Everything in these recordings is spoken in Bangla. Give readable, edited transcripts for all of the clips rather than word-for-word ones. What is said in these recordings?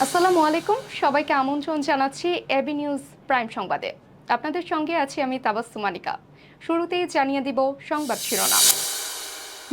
আসসালামু আলাইকুম, সবাইকে আমন্ত্রণ জানাচ্ছি এবি নিউজ প্রাইম সংবাদে। আপনাদের সঙ্গে আছি আমি তাবাসসুম মানিকা। শুরুতেই জানিয়ে দিব সংবাদ শিরোনাম।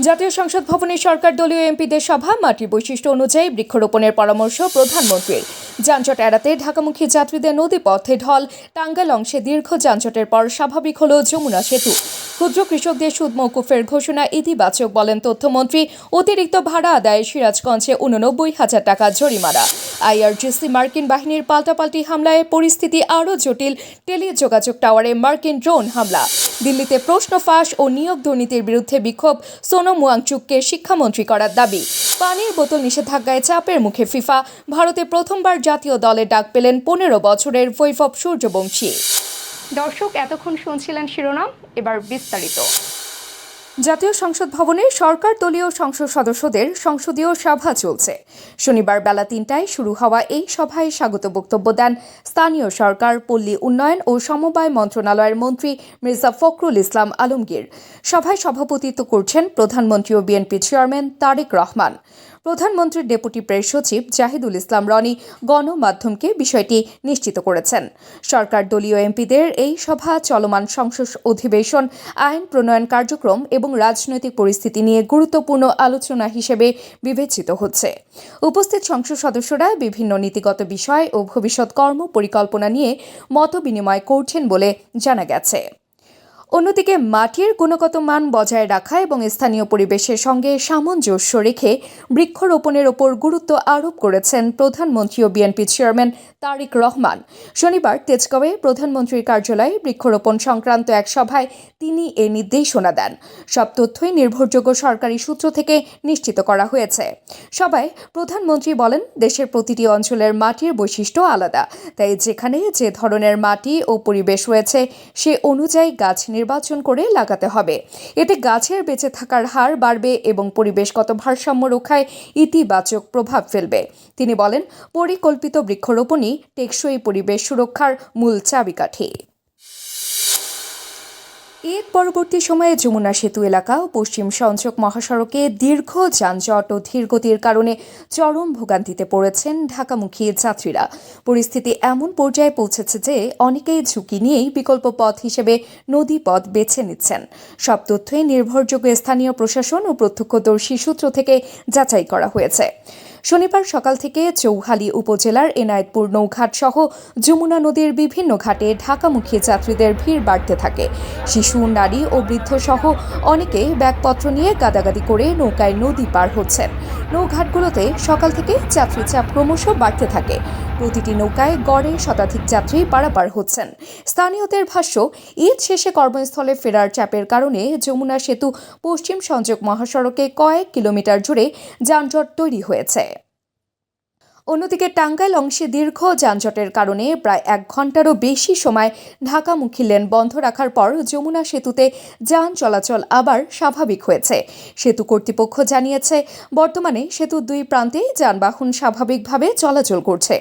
জাতীয় সংসদ ভবনে সরকার দলীয় এমপিদের সভা, মাটির বৈশিষ্ট্য অনুযায়ী বৃক্ষরোপণের পরামর্শ প্রধানমন্ত্রীর। যানজট এড়াতে ঢাকামুখী যাত্রীদের নদীপথে ঢল, টাঙ্গাইল অংশে দীর্ঘ যানজটের পর স্বাভাবিক হল যমুনা সেতু। ক্ষুদ্র কৃষকদের সুদ মওকুফের ঘোষণা ইতিবাচক বলেন তথ্যমন্ত্রী। অতিরিক্ত ভাড়া আদায়ে সিরাজগঞ্জে ৮৯,০০০ টাকা জরিমানা। আইআরজিসি মার্কিন বাহিনীর পাল্টাপাল্টি হামলায় পরিস্থিতি আরও জটিল, টেলিযোগাযোগ টাওয়ারে মার্কিন ড্রোন হামলা। দিল্লিতে প্রশ্ন ফাঁস ও নিয়োগ দুর্নীতির বিরুদ্ধে বিক্ষোভ, সোনম ওয়াংচুককে শিক্ষামন্ত্রী করার দাবি। পানির বোতল নিষেধাজ্ঞায় চাপের মুখে ফিফা। ভারতে প্রথমবার জাতীয় দলে ডাক পেলেন ১৫ বছরের বৈভব সূর্যবংশী। দর্শক, এতক্ষণ শুনছিলেন শিরোনাম, এবার বিস্তারিত। জাতীয় সংসদ ভবনে সরকার দলীয় সংসদ সদস্যদের সংসদীয় সভা চলছে। শনিবার বেলা ৩টায় শুরু হওয়া এই সভায় স্বাগত বক্তব্য দেন স্থানীয় সরকার, পল্লী উন্নয়ন ও সমবায় মন্ত্রণালয়ের মন্ত্রী মির্জা ফখরুল ইসলাম আলমগীর। সভায় সভাপতিত্ব করছেন প্রধানমন্ত্রী ও বিএনপি চেয়ারম্যান তারেক রহমান। প্রধানমন্ত্রীর ডেপুটি প্রেস সচিব জাহিদুল ইসলাম রনি গণমাধ্যমকে বিষয়টি নিশ্চিত করেছেন। সরকার দলীয় এমপিদের এই সভা চলমান সংসদ অধিবেশন, আইন প্রণয়ন কার্যক্রম এবং রাজনৈতিক পরিস্থিতি নিয়ে গুরুত্বপূর্ণ আলোচনা হিসেবে বিবেচিত হচ্ছে। উপস্থিত সংসদ সদস্যরা বিভিন্ন নীতিগত বিষয় ও ভবিষ্যৎ কর্ম পরিকল্পনা নিয়ে মতবিনিময় করছেন বলে জানা গেছে। অন্যদিকে মাটির গুণগত মান বজায় রাখা এবং স্থানীয় পরিবেশের সঙ্গে সামঞ্জস্য রেখে বৃক্ষরোপণের ওপর গুরুত্ব আরোপ করেছেন প্রধানমন্ত্রী ও বিএনপি চেয়ারম্যান তারেক রহমান। শনিবার তেজগাঁওয়ে প্রধানমন্ত্রীর কার্যালয়ে বৃক্ষরোপণ সংক্রান্ত এক সভায় তিনি এ নির্দেশনা দেন। সব তথ্যই নির্ভরযোগ্য সরকারি সূত্র থেকে নিশ্চিত করা হয়েছে। সভায় প্রধানমন্ত্রী বলেন, দেশের প্রতিটি অঞ্চলের মাটির বৈশিষ্ট্য আলাদা, তাই যেখানে যে ধরনের মাটি ও পরিবেশ রয়েছে সে অনুযায়ী গাছ নির্বাচন করে লাগাতে হবে। এতে গাছের বেঁচে থাকার হার বাড়বে এবং পরিবেশগত ভারসাম্য রক্ষায় ইতিবাচক প্রভাব ফেলবে। তিনি বলেন, পরিকল্পিত বৃক্ষরোপণই টেকসই পরিবেশ সুরক্ষার মূল চাবিকাঠি। ঈদ পরবর্তী সময়ে যমুনা সেতু এলাকা ও পশ্চিম সংযোগ মহাসড়কে দীর্ঘ যানজট ও ধীরগতির কারণে চরম ভোগান্তিতে পড়েছেন ঢাকামুখী যাত্রীরা। পরিস্থিতি এমন পর্যায়ে পৌঁছেছে যে অনেকেই ঝুঁকি নিয়েই বিকল্প পথ হিসেবে নদী পথ বেছে নিচ্ছেন। সব তথ্যই নির্ভরযোগ্য স্থানীয় প্রশাসন ও প্রত্যক্ষদর্শী সূত্র থেকে যাচাই করা হয়েছে। শনিবার সকাল থেকে চৌহালি উপজেলার এনায়েতপুর নৌঘাট সহ যমুনা নদীর বিভিন্ন ঘাটে ঢাকামুখী যাত্রীদের ভিড় বাড়তে থাকে। শিশু, নারী ও বৃদ্ধ সহ অনেকে ব্যাগপত্র নিয়ে গাদাগাদি করে নৌকায় নদী পার হচ্ছেন। নৌঘাটগুলোতে সকাল থেকে যাত্রী চাপ ক্রমশ বাড়তে থাকে। প্রতিটি নৌকায় গড়ে শতাধিক যাত্রী পারাপার হচ্ছেন। স্থানীয়দের ভাষ্য, ঈদ শেষে কর্মস্থলে ফেরার চাপের কারণে যমুনা সেতু পশ্চিম সংযোগ মহাসড়কে কয়েক কিলোমিটার জুড়ে যানজট তৈরি হয়েছে। অন্যদিকে টাঙ্গাইল অংশে দীর্ঘ যানজটের কারণে প্রায় ১ ঘণ্টারও বেশি সময় ঢাকামুখী লেন বন্ধ রাখার পর যমুনা সেতুতে যান চলাচল আবার স্বাভাবিক হয়েছে। সেতু কর্তৃপক্ষ জানিয়েছে, বর্তমানে সেতুর ২ প্রান্তে যানবাহন স্বাভাবিকভাবে চলাচল করছে।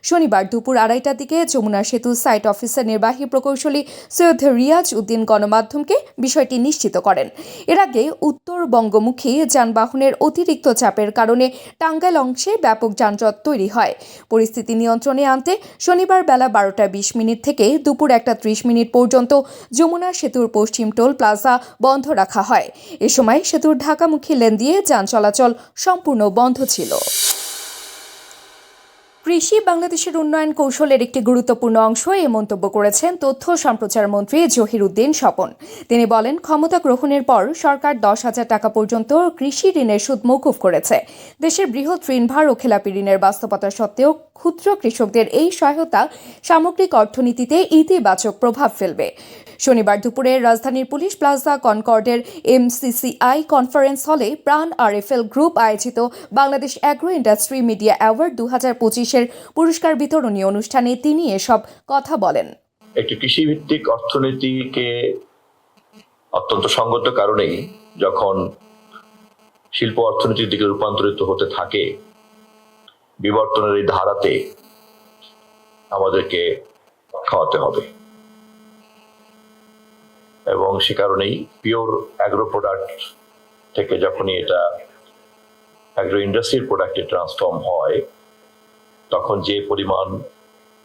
শনিবার দুপুর ২:৩০টার দিকে যমুনা সেতু সাইট অফিসের নির্বাহী প্রকৌশলী সৈয়দ রিয়াজ উদ্দিন গণমাধ্যমকে বিষয়টি নিশ্চিত করেন। এর আগে উত্তরবঙ্গমুখী যানবাহনের অতিরিক্ত চাপের কারণে টাঙ্গাইল অংশে ব্যাপক যানজট তৈরি হয়। পরিস্থিতি নিয়ন্ত্রণে আনতে শনিবার বেলা ১২টা ২০ থেকে দুপুর ১টা ৩০ পর্যন্ত যমুনা সেতুর পশ্চিম টোল প্লাজা বন্ধ রাখা হয়। এ সময় সেতুর ঢাকামুখী লেন দিয়ে যান চলাচল সম্পূর্ণ বন্ধ ছিল। কৃষি বাংলাদেশের উন্নয়ন কৌশলের একটি গুরুত্বপূর্ণ অংশ, এ মন্তব্য করেছেন তথ্য সম্প্রচার মন্ত্রী জহিরুদ্দিন স্বপন। তিনি বলেন, ক্ষমতা গ্রহণের পর সরকার ১০,০০০ টাকা পর্যন্ত কৃষি ঋণের সুদ মওকুফ করেছে। দেশের বৃহৎ ঋণভার ও খেলাপি ঋণের বাস্তবতা সত্ত্বেও ক্ষুদ্র কৃষকদের এই সহায়তা সামগ্রিক অর্থনীতিতে ইতিবাচক প্রভাব ফেলবে। শনিবার দুপুরে রাজধানীর পুলিশ প্লাজা কনকর্ডের MCCI কনফারেন্স হলে প্রাণ RFL গ্রুপ আয়োজিত Bangladesh agro industry media award ২০২৫-এর পুরস্কার বিতরণী অনুষ্ঠানে তিনি এসব কথা বলেন। একটি কৃষিভিত্তিক অর্থনীতিকে অত্যন্ত সঙ্গত কারণেই যখন শিল্প অর্থনীতির দিকে রূপান্তরিত হতে থাকে, বিবর্তনের এই ধারাতে আমাদেরকে খাওয়াতে হবে এবং সে কারণেই পিওর অ্যাগ্রো প্রোডাক্ট থেকে যখনই এটা অ্যাগ্রো ইন্ডাস্ট্রির প্রোডাক্টে ট্রান্সফর্ম হয়, তখন যে পরিমাণ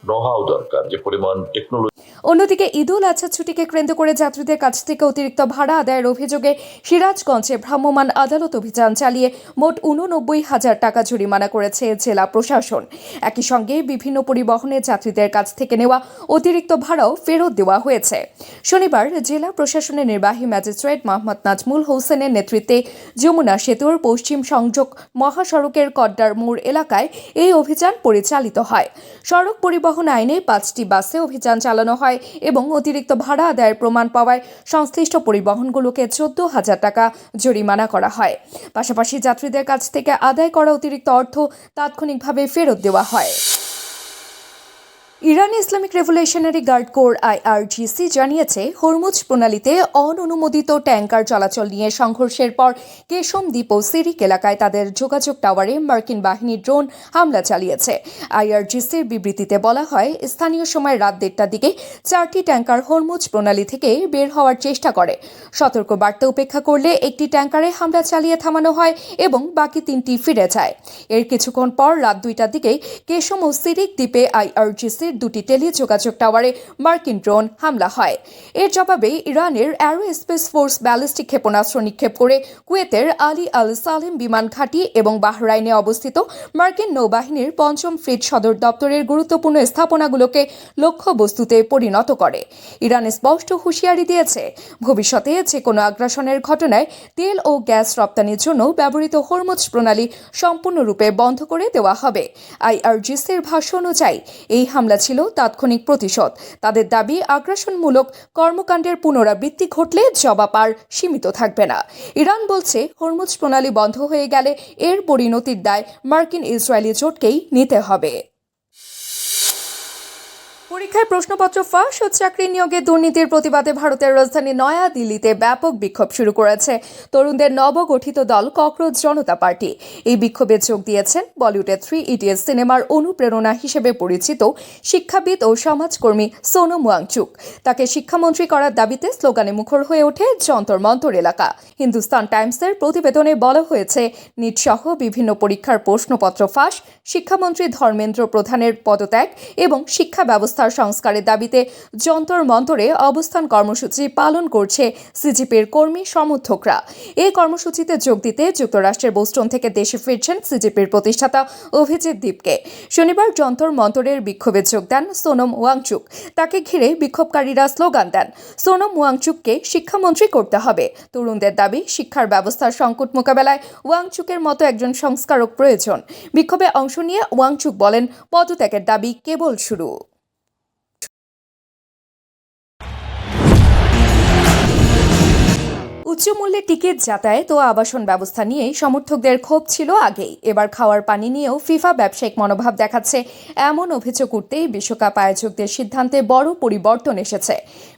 know-how দরকার, যে পরিমাণ টেকনোলজি। অন্যদিকে ঈদুল আজহা ছুটিকে কেন্দ্র করে যাত্রীদের কাছ থেকে অতিরিক্ত ভাড়া আদায়ের অভিযোগে সিরাজগঞ্জে ভ্রাম্যমাণ আদালত অভিযান চালিয়ে মোট 89,000 টাকা জরিমানা করেছে জেলা প্রশাসন। একই সঙ্গে বিভিন্ন পরিবহনে যাত্রীদের কাছ থেকে নেওয়া অতিরিক্ত ভাড়াও ফেরত দেওয়া হয়েছে। শনিবার জেলা প্রশাসনের নির্বাহী ম্যাজিস্ট্রেট মোহাম্মদ নাজমুল হোসেনের নেতৃত্বে যমুনা সেতুর পশ্চিম সংযোগ মহাসড়কের কড্ডার মোড় এলাকায় এই অভিযান পরিচালিত হয়। সড়ক পরিবহন আইনে 5টি বাসে অভিযান চালানো হয় এবং অতিরিক্ত ভাড়া আদায়ের প্রমাণ পাওয়ায় সংশ্লিষ্ট পরিবহনগুলোকে 14,000 টাকা জরিমানা করা হয়। পাশাপাশি যাত্রীদের কাছ থেকে আদায় করা অতিরিক্ত অর্থ তাৎক্ষণিকভাবে ফেরত দেওয়া হয়। Iran Islamic revolutionary guard corps IRGC জানিয়েছে হরমুজ প্রণালীতে অননুমোদিত ট্যাঙ্কার চলাচল নিয়ে সংঘর্ষের পর কেশম দ্বীপ ও সিরিক এলাকায় তাদের যোগাযোগ টাওয়ারে মার্কিন বাহিনীর ড্রোন হামলা চালিয়েছে। IRGCর বিবৃতিতে বলা হয়, স্থানীয় সময় রাত 1টার দিকে 4টি ট্যাঙ্কার হরমুজ প্রণালী থেকে বের হওয়ার চেষ্টা করে। সতর্ক বার্তা উপেক্ষা করলে একটি ট্যাঙ্কারে হামলা চালিয়ে থামানো হয় এবং বাকি 3টি ফিরে যায়। এর কিছুক্ষণ পর রাত 2টার দিকে কেশম ও সিরিক দ্বীপে IRGCর 2টি টেলিযোগাযোগ টাওয়ারে মার্কিন ড্রোন হামলা হয়। এর জবাবে ইরানের অ্যারো স্পেস ফোর্স ব্যালিস্টিক ক্ষেপণাস্ত্র নিক্ষেপ করে কুয়েতের আলী আল সালেম বিমান ঘাঁটি এবং বাহরাইনে অবস্থিত মার্কিন নৌবাহিনীর 5ম ফ্লিট সদর দপ্তরের গুরুত্বপূর্ণ স্থাপনাগুলোকে লক্ষ্যবস্তুতে পরিণত করে। ইরান স্পষ্ট হুঁশিয়ারি দিয়েছে, ভবিষ্যতে যে কোনো আগ্রাসনের ঘটনায় তেল ও গ্যাস রপ্তানির জন্য ব্যবহৃত হরমুজ প্রণালী সম্পূর্ণরূপে বন্ধ করে দেওয়া হবে। IRGCর ভাষ্য অনুযায়ী এই হামলা ছিল তাৎক্ষণিক প্রতিশোধ। তাদের দাবি, আগ্রাসনমূলক কর্মকাণ্ডের পুনরাবৃত্তি ঘটলে জবাব আর সীমিত থাকবে না। ইরান বলছে, হরমুজ প্রণালী বন্ধ হয়ে গেলে এর পরিণতির দায় মার্কিন ইসরায়েলি জোটকেই নিতে হবে। পরীক্ষায় প্রশ্নপত্র ফাঁস ও চাকরি নিয়োগে দুর্নীতির প্রতিবাদে ভারতের রাজধানী নয়াদিল্লিতে ব্যাপক বিক্ষোভ শুরু করেছে তরুণদের নবগঠিত দল ককরোচ জনতা পার্টি। এই বিক্ষোভে যোগ দিয়েছেন বলিউডের 3 ইডিয়টস সিনেমার অনুপ্রেরণা হিসেবে পরিচিত শিক্ষাবিদ ও সমাজকর্মী সোনম ওয়াংচুক। তাকে শিক্ষামন্ত্রী করার দাবিতে স্লোগানে মুখর হয়ে ওঠে যন্তর মন্তর এলাকা। হিন্দুস্তান টাইমসের প্রতিবেদনে বলা হয়েছে, নিট সহ বিভিন্ন পরীক্ষার প্রশ্নপত্র ফাঁস, শিক্ষামন্ত্রী ধর্মেন্দ্র প্রধানের পদত্যাগ এবং শিক্ষা ব্যবস্থা সংস্কারের দাবিতে যন্তর মন্তরে অবস্থান কর্মসূচি পালন করছে সিজিপির কর্মী সমর্থকরা। এই কর্মসূচিতে যোগ দিতে যুক্তরাষ্ট্রের বোস্টন থেকে দেশে ফিরছেন সিজিপির প্রতিষ্ঠাতা অভিজিৎ দীপকে। শনিবার যন্তর মন্তরের বিক্ষোভে যোগ দেন সোনম ওয়াংচুক। তাকে ঘিরে বিক্ষোভকারীরা স্লোগান দেন, সোনম ওয়াংচুককে শিক্ষামন্ত্রী করতে হবে। তরুণদের দাবি, শিক্ষার ব্যবস্থার সংকট মোকাবেলায় ওয়াংচুকের মতো একজন সংস্কারক প্রয়োজন। বিক্ষোভে অংশ নিয়ে ওয়াংচুক বলেন, পদত্যাগের দাবি কেবল শুরু। উচ্চমূল্যে টিকিট, যাতায়াত ও আবাসন ব্যবস্থা নিয়ে সমর্থকদের ক্ষোভ ছিল আগেই। এবার খাওয়ার পানি নিয়েও ফিফা ব্যবসায়িক মনোভাব দেখাচ্ছে, এমন অভিযোগ উঠতেই বিশ্বকাপ আয়োজকদের সিদ্ধান্তে বড় পরিবর্তন এসেছে।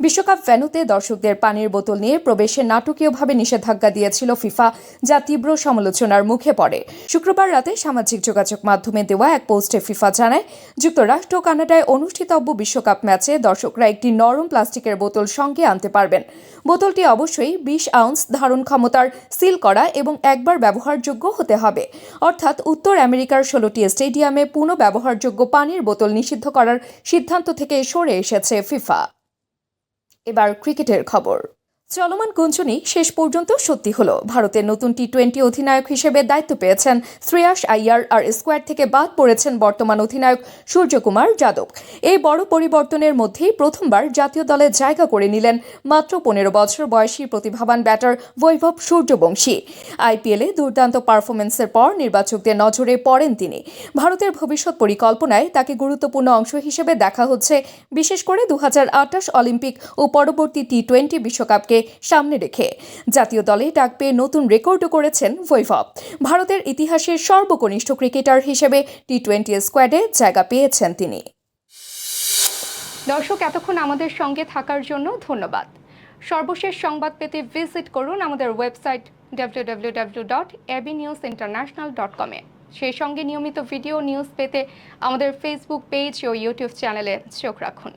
বিশ্বকাপ ভেন্যুতে দর্শকদের পানির বোতল নিয়ে প্রবেশে নাটকীয়ভাবে নিষেধাজ্ঞা দিয়েছিল ফিফা, যা তীব্র সমালোচনার মুখে পড়ে। শুক্রবার রাতে সামাজিক যোগাযোগ মাধ্যমে দেওয়া এক পোস্টে ফিফা জানায়, যুক্তরাষ্ট্র ও কানাডায় অনুষ্ঠিতব্য বিশ্বকাপ ম্যাচে দর্শকরা একটি নরম প্লাস্টিকের বোতল সঙ্গে আনতে পারবেন। বোতলটি অবশ্যই 20 আউন্স ধারণ ক্ষমতার, সিল করা এবং একবার ব্যবহারযোগ্য হতে হবে। অর্থাৎ উত্তর আমেরিকার 16টি স্টেডিয়ামে পুনঃ ব্যবহারযোগ্য পানির বোতল নিষিদ্ধ করার সিদ্ধান্ত থেকে সরে এসেছে ফিফা। এবার ক্রিকেটের খবর। চলমান গুঞ্জনই শেষ পর্যন্ত সত্যি হলো। ভারতের নতুন টি20 অধিনায়ক হিসেবে দায়িত্ব পেয়েছেন শ্রেয়াস আইয়ার, আর স্কোয়াড থেকে বাদ পড়েছেন বর্তমান অধিনায়ক সূর্যকুমার যাদব। এই বড় পরিবর্তনের মধ্যেই প্রথমবার জাতীয় দলে জায়গা করে নিলেন মাত্র 15 বছর বয়সী প্রতিভাবান ব্যাটার বৈভব সূর্যবংশী। IPL-এ দুর্দান্ত পারফরমেন্সের পর নির্বাচকদের নজরে পড়েন তিনি। ভারতের ভবিষ্যৎ পরিকল্পনায় তাকে গুরুত্বপূর্ণ অংশ হিসেবে দেখা হচ্ছে, বিশেষ করে 2028 অলিম্পিক ও পরবর্তী টি20 বিশ্বকাপকে সামনে রেখে। জাতীয় দলে ডাক পেয়ে নতুন রেকর্ডও করেছেন বৈভব। ভারতের ইতিহাসের সর্বকনিষ্ঠ ক্রিকেটার হিসেবে টি20 স্কোয়াডে জায়গা পেয়েছেন তিনি। দর্শক, এতক্ষণ আমাদের সঙ্গে থাকার জন্য ধন্যবাদ। সর্বশেষ সংবাদ পেতে ভিজিট করুন আমাদের ওয়েবসাইট www.abnewsinternational.com-এ। সেই সঙ্গে নিয়মিত ভিডিও নিউজ পেতে আমাদের ফেসবুক পেজ ও ইউটিউব চ্যানেলে চোখ রাখুন।